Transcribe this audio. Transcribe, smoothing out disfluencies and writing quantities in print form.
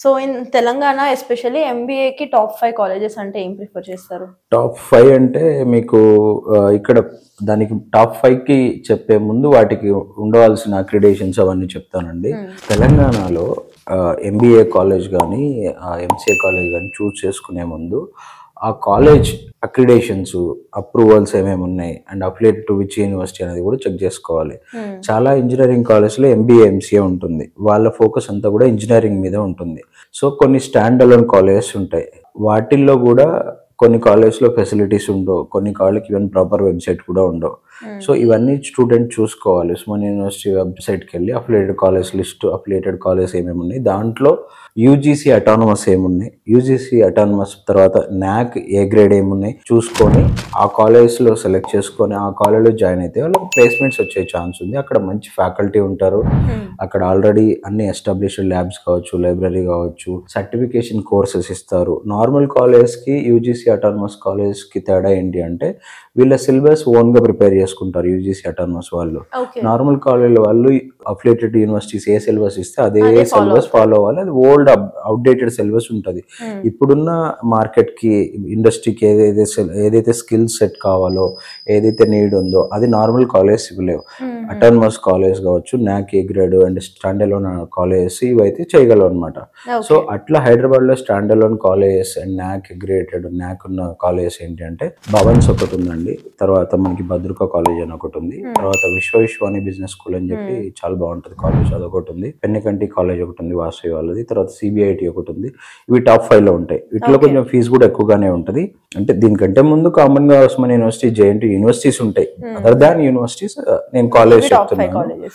So in Telangana especially ఎంబీఏకి top 5 colleges అంటే ఏం ప్రిఫర్ చేస్తారు? టాప్ 5 అంటే మీకు ఇక్కడ దానికి టాప్ 5కి చెప్పే ముందు వాటికి ఉండవలసిన అక్రిడేషన్స్ అవన్నీ చెప్తానండి. తెలంగాణలో ఎంబీఏ కాలేజ్ కానీ ఎంసీఏ కాలేజ్ కానీ చూస్ చేసుకునే ముందు ఆ కాలేజ్ అక్రిడేషన్స్ అప్రూవల్స్ ఏమేమి ఉన్నాయి and affiliated to which university అనేది కూడా చెక్ చేసుకోవాలి. చాలా ఇంజనీరింగ్ కాలేజ్లో ఎంబీఏ ఎంసీఏ ఉంటుంది, వాళ్ళ ఫోకస్ అంతా కూడా ఇంజనీరింగ్ మీద ఉంటుంది. సో కొన్ని స్టాండ్ అలోన్ కాలేజెస్ ఉంటాయి, వాటిల్లో కూడా కొన్ని కాలేజ్లో ఫెసిలిటీస్ ఉండవు, కొన్ని కాలేజ్కి ఈవెన్ ప్రాపర్ వెబ్సైట్ కూడా ఉండవు. సో ఇవన్నీ స్టూడెంట్ చూసుకోవాలి. ఉస్మాన్ యూనివర్సిటీ వెబ్సైట్కి వెళ్ళి affiliated college list, affiliated college ఏమేమి ఉన్నాయి, దాంట్లో యూజీసీ అటానమస్ ఏమున్నాయి, యూజీసీ అటానమస్ తర్వాత నాక్ ఏ గ్రేడ్ ఏమున్నాయి చూసుకొని ఆ కాలేజ్లో సెలెక్ట్ చేసుకొని ఆ కాలేజ్లో జాయిన్ అయితే వాళ్ళకి ప్లేస్మెంట్స్ వచ్చే ఛాన్స్ ఉంది. అక్కడ మంచి ఫ్యాకల్టీ ఉంటారు, అక్కడ ఆల్రెడీ అన్ని ఎస్టాబ్లిష్డ్ ల్యాబ్స్ కావచ్చు, లైబ్రరీ కావచ్చు, సర్టిఫికేషన్ కోర్సెస్ ఇస్తారు. నార్మల్ కాలేజ్కి యూజీసీ అటానమస్ కాలేజ్కి తేడా ఏంటి అంటే వీళ్ళ సిలబస్ ఓన్గా ప్రిపేర్ చేసుకుంటారు. యూజీసీ అటానమస్ వాళ్ళు, నార్మల్ కాలేజ్ వాళ్ళు అఫిలియేటెడ్ యూనివర్సిటీస్ ఏ సిలబస్ ఇస్తే అదే సిలబస్ ఫాలో అవ్వాలి. అది ఓల్డ్ అవుట్డేటెడ్ సిలబస్ ఉంటుంది. ఇప్పుడున్న మార్కెట్కి ఇండస్ట్రీకి ఏదైతే స్కిల్ సెట్ కావాలో, ఏదైతే నీడ్ ఉందో అది నార్మల్ కాలేజ్ ఇవ్వలేవు. అటానమస్ కాలేజ్ కావచ్చు, నాక్ A grade and stand alone colleges ఇవైతే చేయగలవు అనమాట. సో అట్లా హైదరాబాద్లో స్టాండ్ అలోన్ కాలేజెస్ అండ్ నాక్ గ్రేటెడ్ నాక్ ఉన్న కాలేజెస్ ఏంటి అంటే భవన్స్ ఒకటి ఉందండి, తర్వాత మనకి భద్రకా కాలేజ్ అని ఒకటి ఉంది, తర్వాత విశ్వవిశ్వాని బిజినెస్ స్కూల్ అని చెప్పి చాలా బాగుంటుంది కాలేజ్, అదొకటి ఉంది, పెన్నకంటి కాలేజ్ ఒకటి ఉంది వాసవి వాళ్ళది, తర్వాత సిబిఐటి ఒకటి ఉంది. ఇవి టాప్ 5లో ఉంటాయి. వీటిలో కొంచెం ఫీజు కూడా ఎక్కువగానే ఉంటుంది. అంటే దీనికంటే ముందు కామన్ గా ఉస్మాన్ యూనివర్సిటీ, జేఎన్టీ యూనివర్సిటీస్ ఉంటాయి. అదర్ దాన్ యూనివర్సిటీస్ నేను కాలేజ్ చెప్తున్నాను.